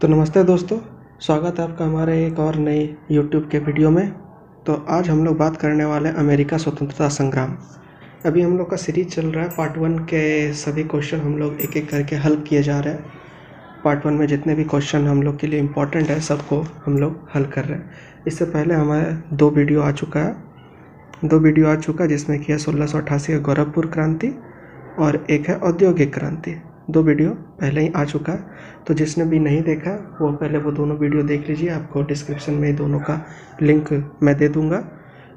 तो नमस्ते दोस्तों, स्वागत है आपका हमारे एक और नए यूट्यूब के वीडियो में। तो आज हम लोग बात करने वाले हैं अमेरिका स्वतंत्रता संग्राम। अभी हम लोग का सीरीज चल रहा है। पार्ट 1 के सभी क्वेश्चन हम लोग एक एक करके हल किए जा रहे हैं। पार्ट 1 में जितने भी क्वेश्चन हम लोग के लिए इम्पोर्टेंट है सबको हम लोग हल कर रहे हैं। इससे पहले हमारे दो वीडियो आ चुका है जिसमें कि है 1688 का गोरखपुर क्रांति और एक है औद्योगिक क्रांति। दो वीडियो पहले ही आ चुका है। तो जिसने भी नहीं देखा वो पहले वो दोनों वीडियो देख लीजिए। आपको डिस्क्रिप्शन में दोनों का लिंक मैं दे दूंगा,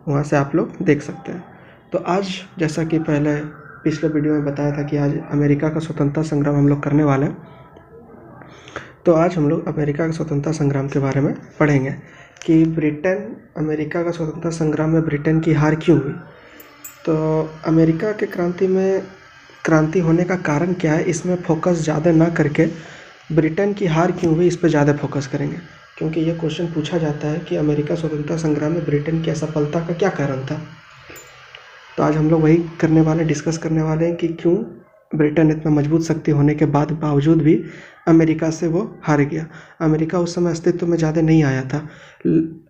वहाँ से आप लोग देख सकते हैं। तो आज जैसा कि पहले पिछले वीडियो में बताया था कि आज अमेरिका का स्वतंत्रता संग्राम हम लोग करने वाले हैं। तो आज हम लोग अमेरिका का स्वतंत्रता संग्राम के बारे में पढ़ेंगे कि अमेरिका का स्वतंत्रता संग्राम में ब्रिटेन की हार क्यों हुई। तो अमेरिका के क्रांति होने का कारण क्या है, इसमें फोकस ज़्यादा ना करके ब्रिटेन की हार क्यों हुई इस पर ज़्यादा फोकस करेंगे, क्योंकि ये क्वेश्चन पूछा जाता है कि अमेरिका स्वतंत्रता संग्राम में ब्रिटेन की असफलता का क्या कारण था। तो आज हम लोग वही डिस्कस करने वाले हैं कि क्यों ब्रिटेन इतना मजबूत शक्ति होने के बावजूद भी अमेरिका से वो हार गया। अमेरिका उस समय अस्तित्व में ज़्यादा नहीं आया था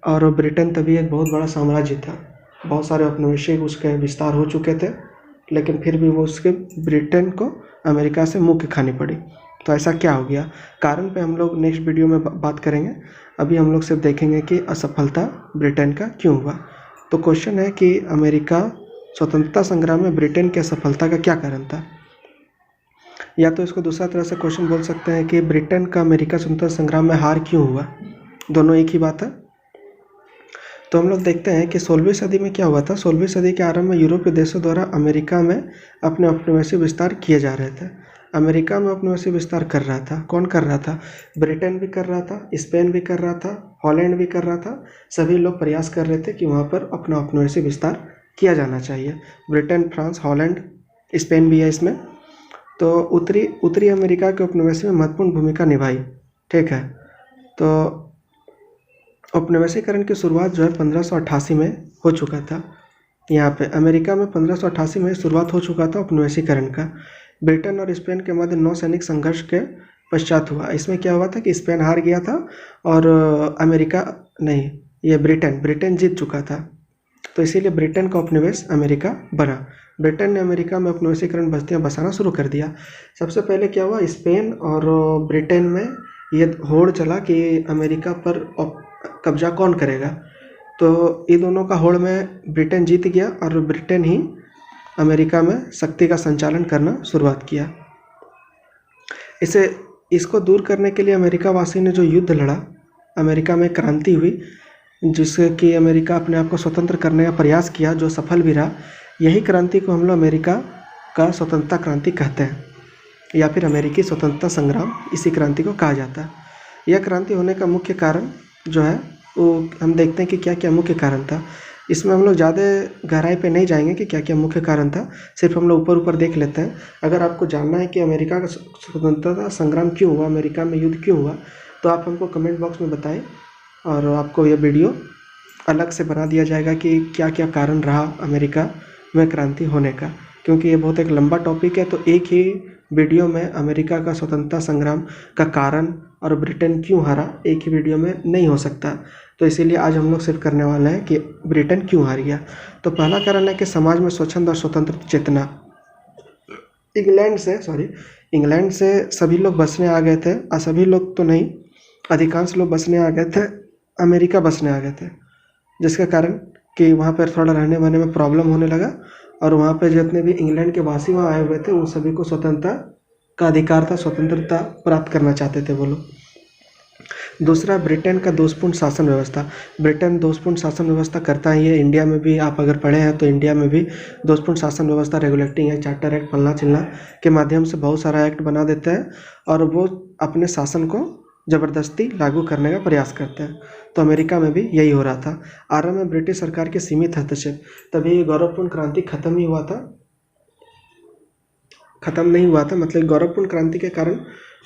और ब्रिटेन तभी एक बहुत बड़ा साम्राज्य था। बहुत सारे औपनिवेशिक उसके विस्तार हो चुके थे, लेकिन फिर भी वो ब्रिटेन को अमेरिका से मुँह की खानी पड़ी। तो ऐसा क्या हो गया, कारण पे हम लोग नेक्स्ट वीडियो में बात करेंगे। अभी हम लोग सिर्फ देखेंगे कि असफलता ब्रिटेन का क्यों हुआ। तो क्वेश्चन है कि अमेरिका स्वतंत्रता संग्राम में ब्रिटेन की असफलता का क्या कारण था, या तो इसको दूसरा तरह से क्वेश्चन बोल सकते हैं कि ब्रिटेन का अमेरिका स्वतंत्रता संग्राम में हार क्यों हुआ। दोनों एक ही बात है। तो हम लोग देखते हैं कि 16वीं सदी में क्या हुआ था। 16वीं सदी के आरंभ में यूरोपीय देशों द्वारा अमेरिका में अपने औपनिवेशिक विस्तार किए जा रहे थे। अमेरिका में औपनिवेशिक विस्तार कर रहा था। कौन कर रहा था? ब्रिटेन भी कर रहा था, स्पेन भी कर रहा था, हॉलैंड भी कर रहा था। सभी लोग प्रयास कर रहे थे कि वहाँ पर अपना औपनिवेशिक विस्तार किया जाना चाहिए। ब्रिटेन, फ्रांस, हॉलैंड, स्पेन भी है इसमें। तो उत्तरी अमेरिका के औपनिवेशिक में महत्वपूर्ण भूमिका निभाई। ठीक है। तो औपनिवेशीकरण की शुरुआत जो है 1588 में हो चुका था। यहाँ पे अमेरिका में 1588 में शुरुआत हो चुका था औपनिवेशीकरण का। ब्रिटेन और स्पेन के मध्य नौसैनिक संघर्ष के पश्चात हुआ। इसमें क्या हुआ था कि स्पेन हार गया था और अमेरिका नहीं, ये ब्रिटेन जीत चुका था। तो इसीलिए ब्रिटेन का उपनिवेश अमेरिका बना। ब्रिटेन ने अमेरिका में उपनिवेशीकरण बस्तियां बसाना शुरू कर दिया। सबसे पहले क्या हुआ, स्पेन और ब्रिटेन में ये होड़ चला कि अमेरिका पर कब्जा कौन करेगा। तो ये दोनों का होड़ में ब्रिटेन जीत गया और ब्रिटेन ही अमेरिका में शक्ति का संचालन करना शुरुआत किया। इसको दूर करने के लिए अमेरिका वासी ने जो युद्ध लड़ा, अमेरिका में क्रांति हुई जिससे कि अमेरिका अपने आप को स्वतंत्र करने का प्रयास किया, जो सफल भी रहा। यही क्रांति को हम लोग अमेरिका का स्वतंत्रता क्रांति कहते हैं, या फिर अमेरिकी स्वतंत्रता संग्राम इसी क्रांति को कहा जाता है। यह क्रांति होने का मुख्य कारण जो है वो हम देखते हैं कि क्या क्या मुख्य कारण था। इसमें हम लोग ज़्यादा गहराई पे नहीं जाएंगे कि क्या क्या मुख्य कारण था, सिर्फ हम लोग ऊपर देख लेते हैं। अगर आपको जानना है कि अमेरिका का स्वतंत्रता संग्राम क्यों हुआ, अमेरिका में युद्ध क्यों हुआ, तो आप हमको कमेंट बॉक्स में बताएं और आपको यह वीडियो अलग से बना दिया जाएगा कि क्या क्या कारण रहा अमेरिका में क्रांति होने का, क्योंकि ये बहुत एक लंबा टॉपिक है। तो एक ही वीडियो में अमेरिका का स्वतंत्रता संग्राम का कारण और ब्रिटेन क्यों हारा एक ही वीडियो में नहीं हो सकता। तो इसीलिए आज हम लोग सिर्फ करने वाले हैं कि ब्रिटेन क्यों हार गया। तो पहला कारण है कि समाज में स्वच्छंद और स्वतंत्र चेतना। इंग्लैंड से सभी लोग बसने आ गए थे, और सभी लोग तो नहीं, अधिकांश लोग बसने आ गए थे, अमेरिका बसने आ गए थे, जिसके कारण कि वहाँ पर थोड़ा रहने बहने में प्रॉब्लम होने लगा। और वहाँ पे जितने भी इंग्लैंड के वासी वहाँ आए हुए थे उन सभी को स्वतंत्रता का अधिकार था, स्वतंत्रता प्राप्त करना चाहते थे वो लोग। दूसरा, ब्रिटेन का दोषपूर्ण शासन व्यवस्था। ब्रिटेन दोषपूर्ण शासन व्यवस्था करता है। ये इंडिया में भी आप अगर पढ़े हैं तो इंडिया में भी दोषपूर्ण शासन व्यवस्था, रेगुलेटिंग एक्ट, चार्टर एक्ट, फलना चिल्ला के माध्यम से बहुत सारा एक्ट बना देते हैं और वो अपने शासन को ज़बरदस्ती लागू करने का प्रयास करते हैं। तो अमेरिका में भी यही हो रहा था। आरंभ में ब्रिटिश सरकार के सीमित हस्तक्षेप, तभी गौरवपूर्ण क्रांति खत्म नहीं हुआ था। मतलब गौरवपूर्ण क्रांति के कारण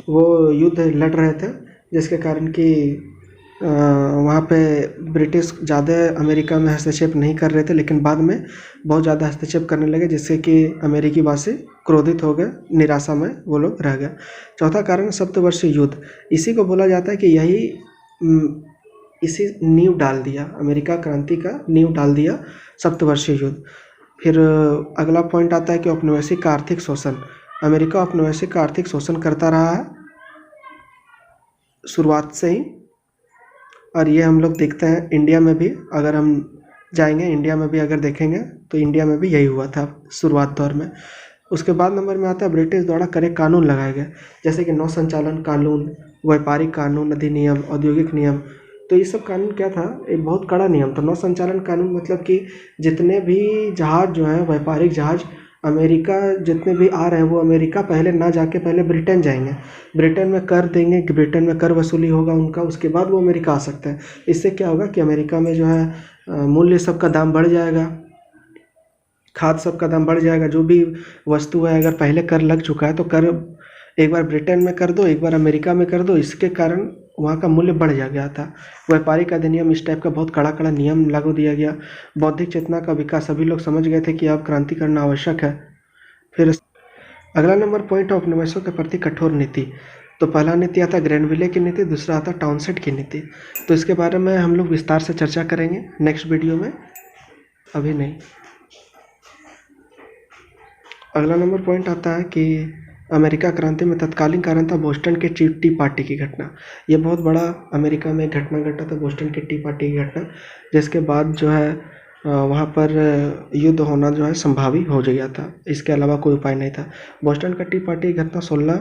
वो युद्ध लड़ रहे थे, जिसके कारण कि वहाँ पे ब्रिटिश ज़्यादा अमेरिका में हस्तक्षेप नहीं कर रहे थे, लेकिन बाद में बहुत ज़्यादा हस्तक्षेप करने लगे, जिससे कि अमेरिकी वासी क्रोधित हो गए, निराशा में वो लोग रह गए। चौथा कारण सप्तवर्षीय युद्ध। इसी को बोला जाता है कि इसी नींव डाल दिया, अमेरिका क्रांति का नींव डाल दिया सप्तवर्षीय युद्ध। फिर अगला पॉइंट आता है कि औपनिवेशिक का आर्थिक शोषण। अमेरिका औपनिवेशिक का आर्थिक शोषण करता रहा है शुरुआत से ही, और ये हम लोग देखते हैं इंडिया में भी। अगर हम जाएंगे इंडिया में भी अगर देखेंगे तो इंडिया में भी यही हुआ था शुरुआत दौर में। उसके बाद नंबर में आता है ब्रिटिश द्वारा कड़े कानून लगाए गए, जैसे कि नौ संचालन कानून, व्यापारिक कानून, अधिनियम, औद्योगिक नियम। तो ये सब कानून क्या था, एक बहुत कड़ा नियम था। नौ संचालन कानून मतलब कि जितने भी जहाज़ जो हैं, व्यापारिक जहाज़ अमेरिका जितने भी आ रहे हैं, वो अमेरिका पहले ना जाके पहले ब्रिटेन जाएंगे, ब्रिटेन में कर देंगे, ब्रिटेन में कर वसूली होगा उनका, उसके बाद वो अमेरिका आ सकते हैं। इससे क्या होगा कि अमेरिका में जो है मूल्य सबका दाम बढ़ जाएगा, खाद सबका दाम बढ़ जाएगा। जो भी वस्तु है अगर पहले कर लग चुका है तो कर एक बार ब्रिटेन में कर दो, एक बार अमेरिका में कर दो, इसके कारण वहाँ का मूल्य बढ़ जा गया था। व्यापारिक अधिनियम, इस टाइप का बहुत कड़ा कड़ा नियम लागू दिया गया। बौद्धिक चेतना का विकास, सभी लोग समझ गए थे कि अब क्रांति करना आवश्यक है। फिर अगला नंबर पॉइंट, औपनिवेशों के प्रति कठोर नीति। तो पहला नीति आता ग्रेनविले की नीति, दूसरा आता टाउनसेट की नीति। तो इसके बारे में हम लोग विस्तार से चर्चा करेंगे नेक्स्ट वीडियो में, अभी नहीं। अगला नंबर पॉइंट आता है कि अमेरिका क्रांति में तत्कालीन कारण था बोस्टन के टी पार्टी की घटना। ये बहुत बड़ा अमेरिका में घटना घटा था, बोस्टन के टी पार्टी की घटना, जिसके बाद जो है वहाँ पर युद्ध होना जो है संभावी हो गया था। इसके अलावा कोई उपाय नहीं था। बोस्टन का टी पार्टी की घटना 16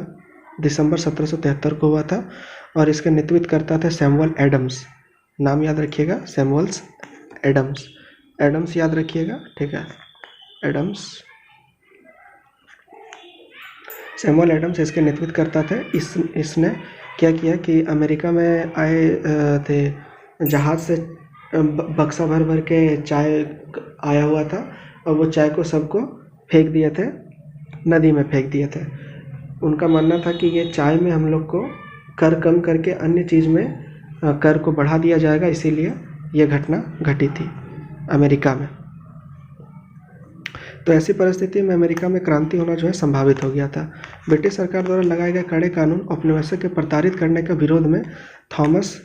दिसंबर 1773 को हुआ था, और इसका नेतृत्व करता था सैमुअल एडम्स। नाम याद रखिएगा, सैमुअल्स एडम्स, एडम्स याद रखिएगा, ठीक है, एडम्स, सैमुअल एडम्स इसके नेतृत्व करता था। इसने क्या किया कि अमेरिका में आए थे जहाज़ से बक्सा भर भर के चाय आया हुआ था, और वो चाय को सबको फेंक दिए थे, नदी में फेंक दिए थे। उनका मानना था कि ये चाय में हम लोग को कर कम करके अन्य चीज़ में कर को बढ़ा दिया जाएगा, इसीलिए ये घटना घटी थी अमेरिका में। तो ऐसी परिस्थिति में अमेरिका में क्रांति होना जो है संभावित हो गया था। ब्रिटिश सरकार द्वारा लगाए गए कड़े कानून औपनिवेशिक के प्रताड़ित करने के विरोध में थॉमस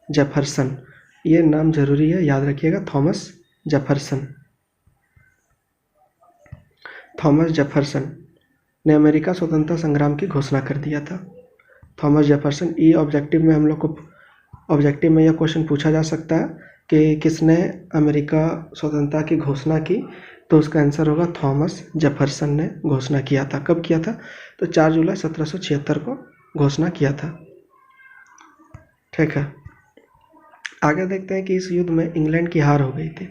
जेफरसन, ये नाम जरूरी है, याद रखिएगा, थॉमस जेफरसन, थॉमस जेफरसन ने अमेरिका स्वतंत्रता संग्राम की घोषणा कर दिया था। थॉमस जेफरसन, ये ऑब्जेक्टिव में हम लोग को, ऑब्जेक्टिव में यह क्वेश्चन पूछा जा सकता है कि किसने अमेरिका स्वतंत्रता की घोषणा की, तो उसका आंसर होगा थॉमस जेफरसन ने घोषणा किया था। कब किया था, तो 4 जुलाई 1776 को घोषणा किया था, ठीक है। आगे देखते हैं कि इस युद्ध में इंग्लैंड की हार हो गई थी।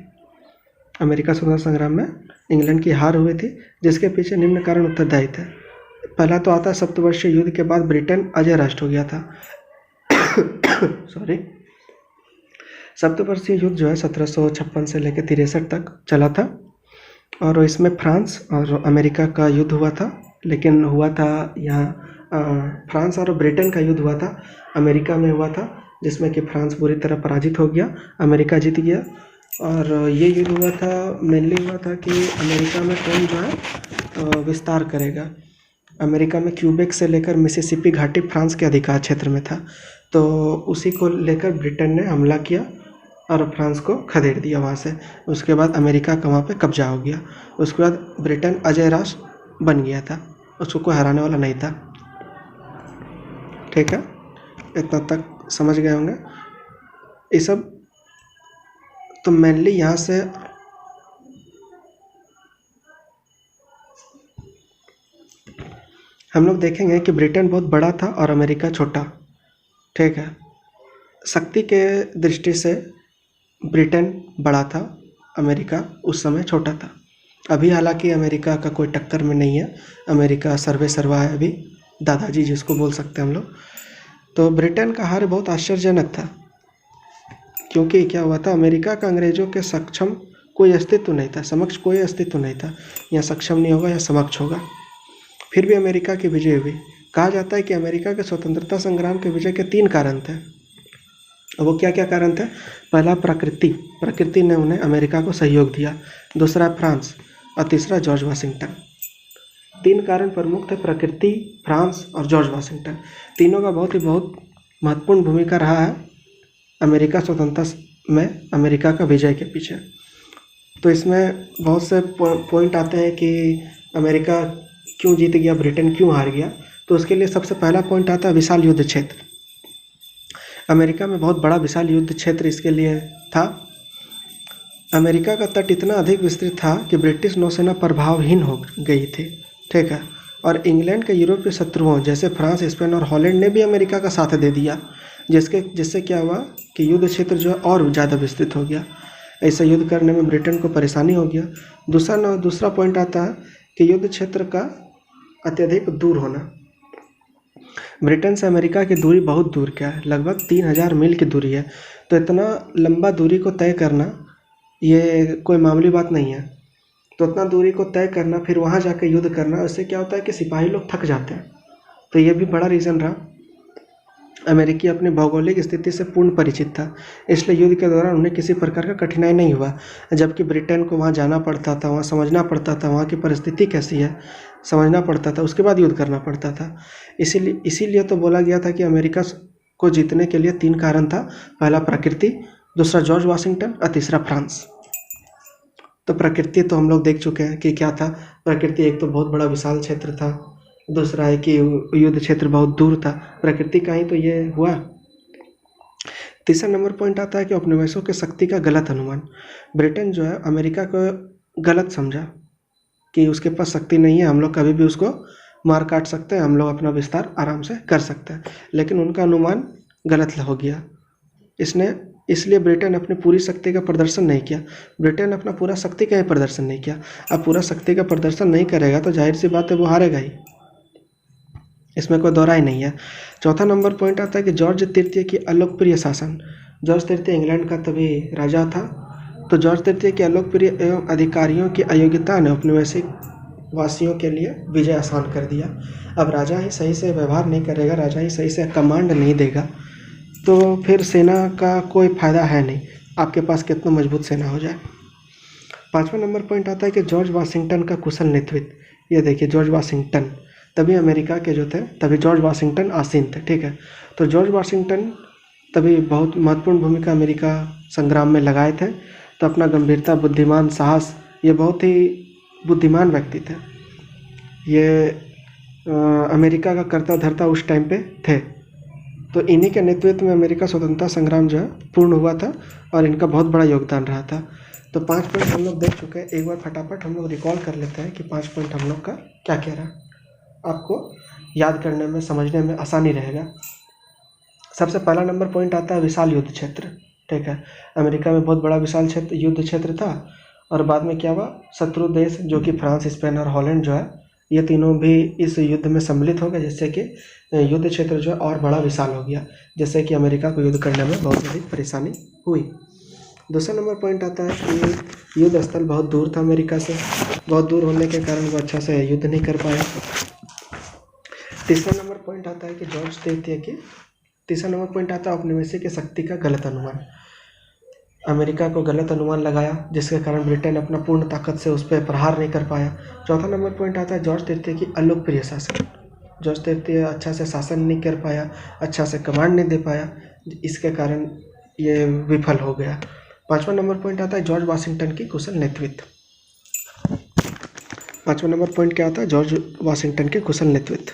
अमेरिका स्वतंत्रता संग्राम में इंग्लैंड की हार हुई थी, जिसके पीछे निम्न कारण उत्तरदायी थे। पहला तो आता है सप्तवर्षीय युद्ध के बाद ब्रिटेन अजय राष्ट्र हो गया था। सॉरी, सप्तवर्षीय युद्ध जो है 1756 से लेकर 63 तक चला था, और इसमें फ्रांस और अमेरिका का युद्ध हुआ था। लेकिन हुआ था यहाँ फ्रांस और ब्रिटेन का युद्ध हुआ था, अमेरिका में हुआ था, जिसमें कि फ्रांस बुरी तरह पराजित हो गया, अमेरिका जीत गया। और ये युद्ध हुआ था, मेनली हुआ था कि अमेरिका में कौन जो है विस्तार करेगा। अमेरिका में क्यूबेक से लेकर मिसिसिपी घाटी फ्रांस के अधिकार क्षेत्र में था, तो उसी को लेकर ब्रिटेन ने हमला किया और फ्रांस को खदेड़ दिया वहाँ से। उसके बाद अमेरिका का वहाँ पे कब्जा हो गया। उसके बाद ब्रिटेन अजय राष्ट्र बन गया था, उसको कोई हराने वाला नहीं था, ठीक है। इतना तक समझ गए होंगे ये सब। तो मेनली यहाँ से हम लोग देखेंगे कि ब्रिटेन बहुत बड़ा था और अमेरिका छोटा, ठीक है। शक्ति के दृष्टि से ब्रिटेन बड़ा था, अमेरिका उस समय छोटा था। अभी हालांकि अमेरिका का कोई टक्कर में नहीं है, अमेरिका सर्वे सर्वा है अभी, दादाजी जिसको बोल सकते हैं हम लोग। तो ब्रिटेन का हार बहुत आश्चर्यजनक था, क्योंकि क्या हुआ था, अमेरिका का अंग्रेज़ों के सक्षम कोई अस्तित्व नहीं था, समक्ष कोई अस्तित्व नहीं था, या सक्षम नहीं होगा या समक्ष होगा। फिर भी अमेरिका की विजय हुई। कहा जाता है कि अमेरिका के स्वतंत्रता संग्राम के विजय के 3 कारण थे। वो क्या क्या कारण थे? पहला प्रकृति ने उन्हें अमेरिका को सहयोग दिया, दूसरा फ्रांस और तीसरा जॉर्ज वाशिंगटन। 3 कारण प्रमुख थे, प्रकृति, फ्रांस और जॉर्ज वाशिंगटन। तीनों का बहुत महत्वपूर्ण भूमिका रहा है अमेरिका स्वतंत्रता में अमेरिका का विजय के पीछे। तो इसमें बहुत से पॉइंट आते हैं कि अमेरिका क्यों जीत गया, ब्रिटेन क्यों हार गया। तो उसके लिए सबसे पहला पॉइंट आता है विशाल युद्ध क्षेत्र। अमेरिका में बहुत बड़ा विशाल युद्ध क्षेत्र इसके लिए था। अमेरिका का तट इतना अधिक विस्तृत था कि ब्रिटिश नौसेना प्रभावहीन हो गई थी, ठीक है। और इंग्लैंड के यूरोपीय शत्रुओं जैसे फ्रांस, स्पेन और हॉलैंड ने भी अमेरिका का साथ दे दिया, जिससे क्या हुआ कि युद्ध क्षेत्र जो है और ज़्यादा विस्तृत हो गया। ऐसा युद्ध करने में ब्रिटेन को परेशानी हो गया। दूसरा पॉइंट आता है कि युद्ध क्षेत्र का अत्यधिक दूर होना। ब्रिटेन से अमेरिका की दूरी बहुत दूर क्या है, लगभग 3000 मील की दूरी है। तो इतना लंबा दूरी को तय करना ये कोई मामूली बात नहीं है। तो उतना दूरी को तय करना, फिर वहाँ जाकर युद्ध करना, उससे क्या होता है कि सिपाही लोग थक जाते हैं। तो ये भी बड़ा रीज़न रहा। अमेरिकी अपनी भौगोलिक स्थिति से पूर्ण परिचित था, इसलिए युद्ध के दौरान उन्हें किसी प्रकार का कठिनाई नहीं हुआ। जबकि ब्रिटेन को वहाँ जाना पड़ता था, वहाँ समझना पड़ता था, वहाँ की परिस्थिति कैसी है समझना पड़ता था, उसके बाद युद्ध करना पड़ता था। इसीलिए तो बोला गया था कि अमेरिका को जीतने के लिए 3 कारण था, पहला प्रकृति, दूसरा जॉर्ज वाशिंगटन और तीसरा फ्रांस। तो प्रकृति तो हम लोग देख चुके हैं कि क्या था। प्रकृति एक तो बहुत बड़ा विशाल क्षेत्र था, दूसरा है कि युद्ध क्षेत्र बहुत दूर था। प्रकृति का ही तो ये हुआ। तीसरा नंबर पॉइंट आता है कि उपनिवेशों के शक्ति का गलत अनुमान। ब्रिटेन जो है अमेरिका को गलत समझा कि उसके पास शक्ति नहीं है, हम लोग कभी भी उसको मार काट सकते हैं, हम लोग अपना विस्तार आराम से कर सकते हैं। लेकिन उनका अनुमान गलत हो गया। इसलिए ब्रिटेन अपनी पूरी शक्ति का प्रदर्शन नहीं किया। ब्रिटेन अपना पूरा शक्ति का ही प्रदर्शन नहीं किया। अब पूरा शक्ति का प्रदर्शन नहीं करेगा तो जाहिर सी बात है वो हारेगा ही, इसमें कोई दोहराई नहीं है। चौथा नंबर पॉइंट आता है कि जॉर्ज तृतीय की अलोकप्रिय शासन। जॉर्ज तृतीय इंग्लैंड का तभी राजा था। तो जॉर्ज तृतीय के अलोकप्रिय एवं अधिकारियों की अयोग्यता ने उपनिवेशिक वासियों के लिए विजय आसान कर दिया। अब राजा ही सही से व्यवहार नहीं करेगा, राजा ही सही से कमांड नहीं देगा, तो फिर सेना का कोई फ़ायदा है नहीं, आपके पास कितना मजबूत सेना हो जाए। 5वां नंबर पॉइंट आता है कि जॉर्ज वाशिंगटन का कुशल नेतृत्व। ये देखिए जॉर्ज वाशिंगटन, तभी अमेरिका के जो थे तभी जॉर्ज वाशिंगटन आसीन थे, ठीक है। तो जॉर्ज वाशिंगटन तभी बहुत महत्वपूर्ण भूमिका अमेरिका संग्राम में लगाए थे। तो अपना गंभीरता, बुद्धिमान, साहस, ये बहुत ही बुद्धिमान व्यक्ति थे। ये अमेरिका का कर्ता धर्ता उस टाइम पे थे। तो इन्हीं के नेतृत्व में अमेरिका स्वतंत्रता संग्राम जो है पूर्ण हुआ था और इनका बहुत बड़ा योगदान रहा था। तो 5 पॉइंट हम लोग देख चुके हैं। एक बार फटाफट हम लोग रिकॉल कर लेते हैं कि 5 पॉइंट हम लोग का क्या क्या रहा, आपको याद करने में, समझने में आसानी रहेगा। सबसे पहला नंबर पॉइंट आता है विशाल युद्ध क्षेत्र, ठीक है। अमेरिका में बहुत बड़ा विशाल युद्ध क्षेत्र था। और बाद में क्या हुआ, शत्रु देश जो कि फ्रांस, स्पेन और हॉलैंड जो है, ये तीनों भी इस युद्ध में सम्मिलित हो गए, जिससे कि युद्ध क्षेत्र जो है और बड़ा विशाल हो गया, जिससे कि अमेरिका को युद्ध करने में बहुत अधिक परेशानी हुई। दूसरा नंबर पॉइंट आता है कि युद्ध स्थल बहुत दूर था अमेरिका से, बहुत दूर होने के कारण वो अच्छा से युद्ध नहीं कर पाया। तीसरा नंबर पॉइंट आता है कि जॉर्ज तृतीय की तीसरा नंबर पॉइंट आता है उपनिवेशी की शक्ति का गलत अनुमान। अमेरिका को गलत अनुमान लगाया, जिसके कारण ब्रिटेन अपना पूर्ण ताकत से उस पर प्रहार नहीं कर पाया। चौथा नंबर पॉइंट आता है जॉर्ज तृतीय की अलोकप्रिय शासन। जॉर्ज तृतीय अच्छा से शासन नहीं कर पाया, अच्छा से कमांड नहीं दे पाया, इसके कारण ये विफल हो गया। 5वां नंबर पॉइंट आता है जॉर्ज वाशिंगटन की कुशल नेतृत्व। 5वां नंबर पॉइंट क्या आता है, जॉर्ज वाशिंगटन के कुशल नेतृत्व,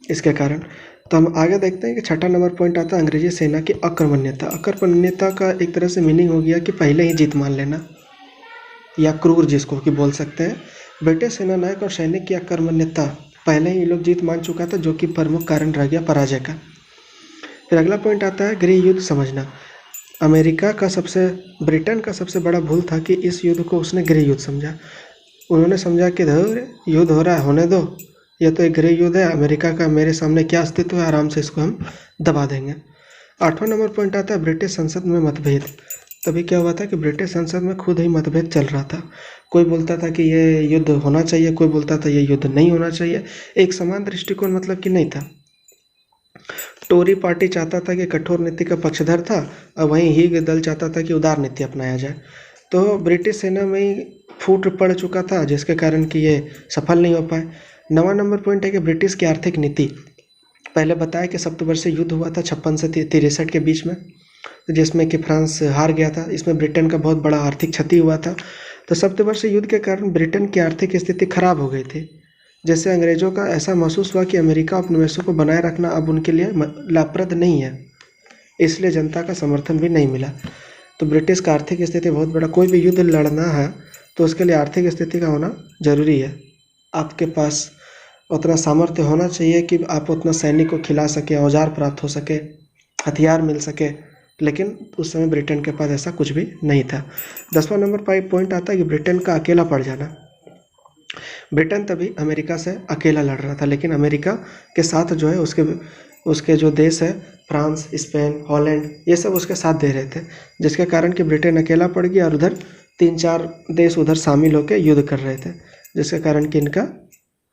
इसके कारण। तो हम आगे देखते हैं कि 6वां नंबर पॉइंट आता है अंग्रेजी सेना की अकर्मण्यता। अकर्मण्यता का एक तरह से मीनिंग हो गया कि पहले ही जीत मान लेना, या क्रूर जिसको कि बोल सकते हैं। ब्रिटिश सेनानायक और सैनिक की अकर्मण्यता, पहले ही ये लोग जीत मान चुका था, जो कि प्रमुख कारण रह गया पराजय का। फिर अगला पॉइंट आता है गृह युद्ध समझना। ब्रिटेन का सबसे बड़ा भूल था कि इस युद्ध को उसने गृह युद्ध समझा। उन्होंने समझा कि युद्ध हो रहा है, होने दो, यह तो एक गृह युद्ध है, अमेरिका का मेरे सामने क्या अस्तित्व है, आराम से इसको हम दबा देंगे। 8वां नंबर पॉइंट आता है ब्रिटिश संसद में मतभेद। तभी क्या हुआ था कि ब्रिटिश संसद में खुद ही मतभेद चल रहा था। कोई बोलता था कि ये युद्ध होना चाहिए, कोई बोलता था ये युद्ध नहीं होना चाहिए। एक समान दृष्टिकोण मतलब कि नहीं था। टोरी पार्टी चाहता था कि कठोर नीति का पक्षधर था, और वहीं हीग दल चाहता था कि उदार नीति अपनाया जाए। तो ब्रिटिश सेना में ही फूट पड़ चुका था, जिसके कारण कि ये सफल नहीं हो पाए। 9वां नंबर पॉइंट है कि ब्रिटिश की आर्थिक नीति। पहले बताया कि सप्तवर्षीय युद्ध हुआ था 56 से 63 के बीच में, जिसमें कि फ्रांस हार गया था। इसमें ब्रिटेन का बहुत बड़ा आर्थिक क्षति हुआ था। तो सप्तवर्षीय युद्ध के कारण ब्रिटेन की आर्थिक स्थिति खराब हो गई थी, जिससे अंग्रेजों का ऐसा महसूस हुआ कि अमेरिका उपनिवेशों को बनाए रखना अब उनके लिए लाभप्रद नहीं है, इसलिए जनता का समर्थन भी नहीं मिला। तो ब्रिटिश का आर्थिक स्थिति बहुत बड़ा, कोई भी युद्ध लड़ना है तो उसके लिए आर्थिक स्थिति का होना जरूरी है। आपके पास उतना सामर्थ्य होना चाहिए कि आप उतना सैनिक को खिला सके, औजार प्राप्त हो सके, हथियार मिल सके, लेकिन उस समय ब्रिटेन के पास ऐसा कुछ भी नहीं था। 10वां नंबर पॉइंट आता है कि ब्रिटेन का अकेला पड़ जाना। ब्रिटेन तभी अमेरिका से अकेला लड़ रहा था, लेकिन अमेरिका के साथ जो है उसके जो देश है फ्रांस, स्पेन, हॉलैंड, ये सब उसके साथ दे रहे थे, जिसके कारण कि ब्रिटेन अकेला पड़ गया और उधर 3-4 देश उधर शामिल होकर युद्ध कर रहे थे, जिसके कारण कि इनका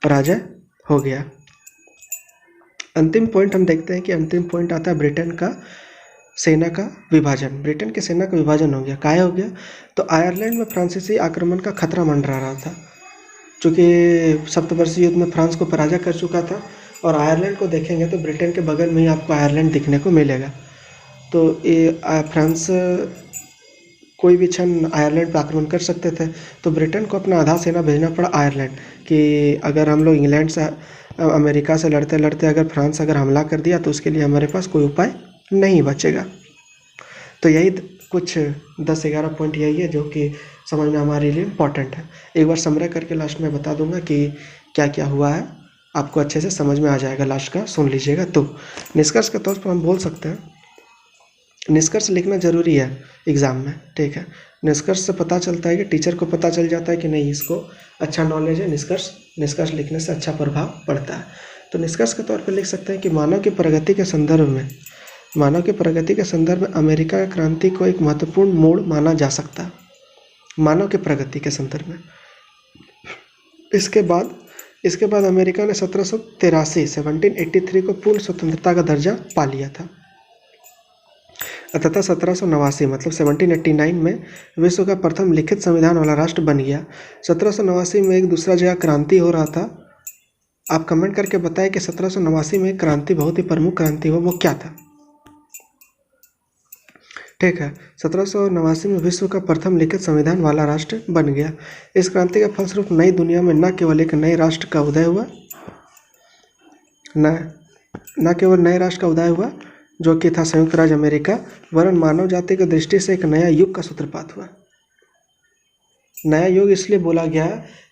पराजय हो गया। अंतिम पॉइंट हम देखते हैं कि अंतिम पॉइंट आता है ब्रिटेन का सेना का विभाजन। ब्रिटेन की सेना का विभाजन हो गया। काहे हो गया? तो आयरलैंड में फ्रांसीसी आक्रमण का खतरा मंडरा रहा था, चूँकि सप्तवर्षीय युद्ध में फ्रांस को पराजय कर चुका था। और आयरलैंड को देखेंगे तो ब्रिटेन के बगल में ही आपको आयरलैंड दिखने को मिलेगा। तो ये फ्रांस कोई भी क्षण आयरलैंड पर आक्रमण कर सकते थे, तो ब्रिटेन को अपना आधा सेना भेजना पड़ा आयरलैंड, कि अगर हम लोग इंग्लैंड से अमेरिका से लड़ते लड़ते अगर फ्रांस अगर हमला कर दिया तो उसके लिए हमारे पास कोई उपाय नहीं बचेगा। तो यही कुछ 10-11 पॉइंट यही है जो कि समझना हमारे लिए इम्पॉर्टेंट है। एक बार समरी करके लास्ट में बता दूंगा कि क्या क्या हुआ है, आपको अच्छे से समझ में आ जाएगा, लास्ट का सुन लीजिएगा। तो निष्कर्ष के तौर पर हम बोल सकते हैं, निष्कर्ष लिखना ज़रूरी है एग्ज़ाम में, ठीक है। निष्कर्ष से पता चलता है कि टीचर को पता चल जाता है कि नहीं इसको अच्छा नॉलेज है, निष्कर्ष लिखने से अच्छा प्रभाव पड़ता है। तो निष्कर्ष के तौर पर लिख सकते हैं कि मानव की प्रगति के संदर्भ में अमेरिका की क्रांति को एक महत्वपूर्ण मोड़ माना जा सकता है, मानव की प्रगति के संदर्भ में। इसके बाद अमेरिका ने 1783 को पूर्ण स्वतंत्रता का दर्जा पा लिया था। तथा 1789 मतलब 1789 में विश्व का प्रथम लिखित संविधान वाला राष्ट्र बन गया। 1789 में एक दूसरा जगह क्रांति हो रहा था। आप कमेंट करके बताएं कि 1789 में क्रांति बहुत ही प्रमुख क्रांति हो, वो क्या था, ठीक है। 1789 में विश्व का प्रथम लिखित संविधान वाला राष्ट्र बन गया। इस क्रांति के फलस्वरूप नई दुनिया में न केवल एक नए राष्ट्र का उदय हुआ, न केवल नए राष्ट्र का उदय हुआ जो कि था संयुक्त राज्य अमेरिका, वरन मानव जाति की दृष्टि से एक नया युग का सूत्रपात हुआ। नया युग इसलिए बोला गया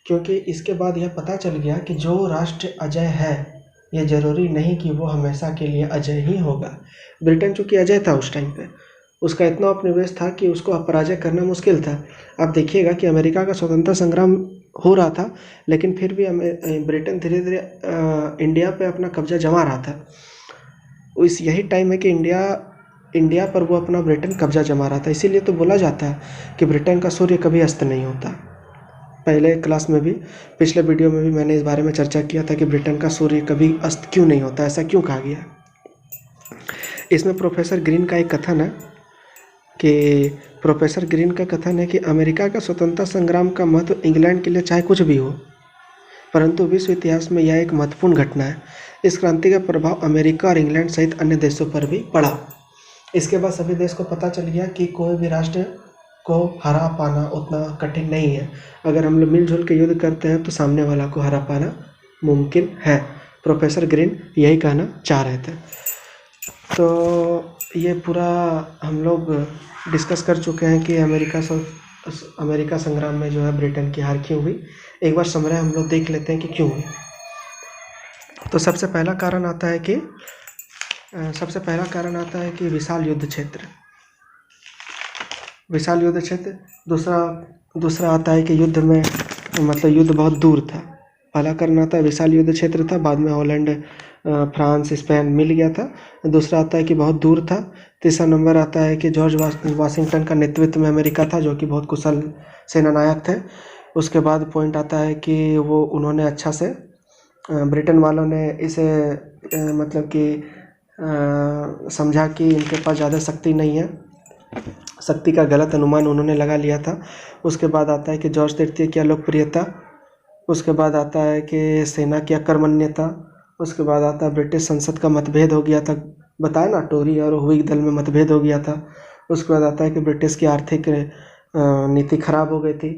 क्योंकि इसके बाद यह पता चल गया कि जो राष्ट्र अजय है ये जरूरी नहीं कि वो हमेशा के लिए अजय ही होगा। ब्रिटेन चूँकि अजय था उस टाइम पे, उसका इतना उपनिवेश था कि उसको पराजय करना मुश्किल था। आप देखिएगा कि अमेरिका का स्वतंत्रता संग्राम हो रहा था, लेकिन फिर भी ब्रिटेन धीरे धीरे इंडिया पे अपना कब्जा जमा रहा था। इस यही टाइम है कि इंडिया पर वो अपना ब्रिटेन कब्जा जमा रहा था। इसीलिए तो बोला जाता है कि ब्रिटेन का सूर्य कभी अस्त नहीं होता। पहले क्लास में भी, पिछले वीडियो में भी मैंने इस बारे में चर्चा किया था कि ब्रिटेन का सूर्य कभी अस्त क्यों नहीं होता, ऐसा क्यों कहा गया। इसमें प्रोफेसर ग्रीन का कथन है कि अमेरिका का स्वतंत्रता संग्राम का महत्व इंग्लैंड के लिए चाहे कुछ भी हो, परंतु विश्व इतिहास में यह एक महत्वपूर्ण घटना है। इस क्रांति का प्रभाव अमेरिका और इंग्लैंड सहित अन्य देशों पर भी पड़ा। इसके बाद सभी देश को पता चल गया कि कोई भी राष्ट्र को हरा पाना उतना कठिन नहीं है। अगर हम लोग मिलजुल के युद्ध करते हैं तो सामने वाला को हरा पाना मुमकिन है। प्रोफेसर ग्रीन यही कहना चाह रहे थे। तो ये पूरा हम लोग डिस्कस कर चुके हैं कि अमेरिका संग्राम में जो है ब्रिटेन की हार क्यों हुई। एक बार समरी हम लोग देख लेते हैं कि क्यों हुई। तो सबसे पहला कारण आता है कि विशाल युद्ध क्षेत्र। दूसरा आता है कि युद्ध बहुत दूर था। पहला कारण आता है विशाल युद्ध क्षेत्र था, बाद में हॉलैंड, फ्रांस, स्पेन मिल गया था। दूसरा आता है कि बहुत दूर था। तीसरा नंबर आता है कि जॉर्ज वाशिंगटन का नेतृत्व में अमेरिका था, जो कि बहुत कुशल सेनानायक थे। उसके बाद पॉइंट आता है कि उन्होंने अच्छा से ब्रिटेन वालों ने इसे समझा कि इनके पास ज़्यादा शक्ति नहीं है, शक्ति का गलत अनुमान उन्होंने लगा लिया था। उसके बाद आता है कि जॉर्ज तृतीय की अलोकप्रियता, उसके बाद आता है कि सेना की अकर्मण्यता, उसके बाद आता है ब्रिटिश संसद का मतभेद हो गया था, बताया ना, टोरी और व्हिग दल में मतभेद हो गया था। उसके बाद आता है कि ब्रिटिश की आर्थिक नीति खराब हो गई थी,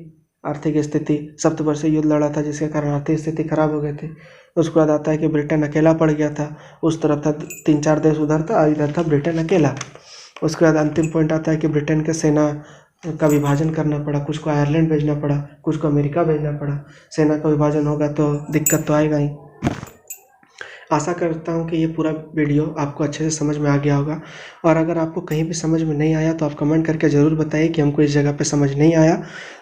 आर्थिक स्थिति, सप्तवर्षीय युद्ध लड़ा था जिसके कारण आर्थिक स्थिति खराब हो गई थी। उसके बाद आता है कि ब्रिटेन अकेला पड़ गया था, उस तरफ था 3-4 देश उधर था, इधर था ब्रिटेन अकेला। उसके बाद अंतिम पॉइंट आता है कि ब्रिटेन के सेना का विभाजन करना पड़ा, कुछ को आयरलैंड भेजना पड़ा, कुछ को अमेरिका भेजना पड़ा। सेना का विभाजन होगा तो दिक्कत तो आएगा ही। आशा करता हूँ कि ये पूरा वीडियो आपको अच्छे से समझ में आ गया होगा, और अगर आपको कहीं भी समझ में नहीं आया तो आप कमेंट करके ज़रूर बताइए कि हमको इस जगह पे समझ नहीं आया।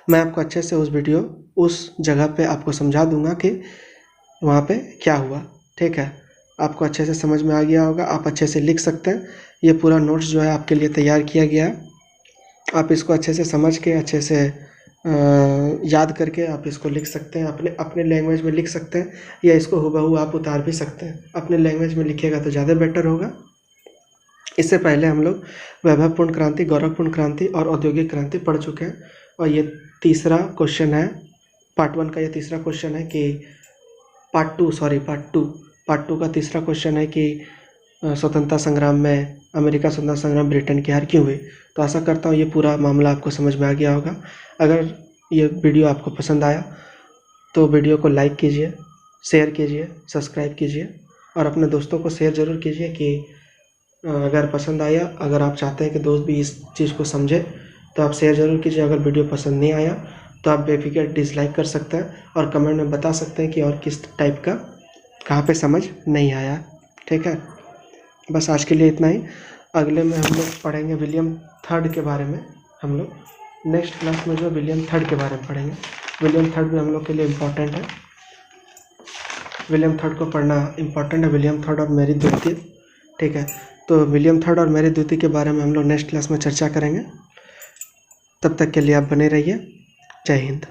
मैं आपको अच्छे से उस जगह पे आपको समझा दूंगा कि वहाँ पे क्या हुआ। ठीक है, आपको अच्छे से समझ में आ गया होगा, आप अच्छे से लिख सकते हैं। ये पूरा नोट्स जो है आपके लिए तैयार किया गया है, आप इसको अच्छे से समझ के, अच्छे से याद करके आप इसको लिख सकते हैं, अपने लैंग्वेज में लिख सकते हैं, या इसको हूबहू आप उतार भी सकते हैं। अपने लैंग्वेज में लिखिएगा तो ज़्यादा बेटर होगा। इससे पहले हम लोग वैभवपूर्ण क्रांति, गौरवपूर्ण क्रांति और औद्योगिक क्रांति पढ़ चुके हैं, और ये तीसरा क्वेश्चन है, पार्ट 1 का ये तीसरा क्वेश्चन है कि पार्ट टू का तीसरा क्वेश्चन है कि स्वतंत्रता संग्राम में, अमेरिका स्वतंत्रता संग्राम ब्रिटेन की हार क्यों हुई। तो आशा करता हूँ ये पूरा मामला आपको समझ में आ गया होगा। अगर ये वीडियो आपको पसंद आया तो वीडियो को लाइक कीजिए, शेयर कीजिए, सब्सक्राइब कीजिए, और अपने दोस्तों को शेयर ज़रूर कीजिए कि अगर पसंद आया, अगर आप चाहते हैं कि दोस्त भी इस चीज़ को समझे तो आप शेयर ज़रूर कीजिए। अगर वीडियो पसंद नहीं आया तो आप बेफिक्र डिसलाइक कर सकते हैं और कमेंट में बता सकते हैं कि और किस टाइप का कहाँ पे समझ नहीं आया। ठीक है, बस आज के लिए इतना ही। अगले में हम लोग पढ़ेंगे विलियम थर्ड के बारे में। हम लोग नेक्स्ट क्लास में जो विलियम थर्ड के बारे में पढ़ेंगे। विलियम थर्ड भी हम लोग के लिए इम्पोर्टेंट है, विलियम थर्ड को पढ़ना इम्पोर्टेंट है, विलियम थर्ड और मैरी द्वितीय। ठीक है, तो विलियम थर्ड और मैरी द्वितीय के बारे में हम लोग नेक्स्ट क्लास में चर्चा करेंगे। तब तक के लिए आप बने रहिए। जय हिंद।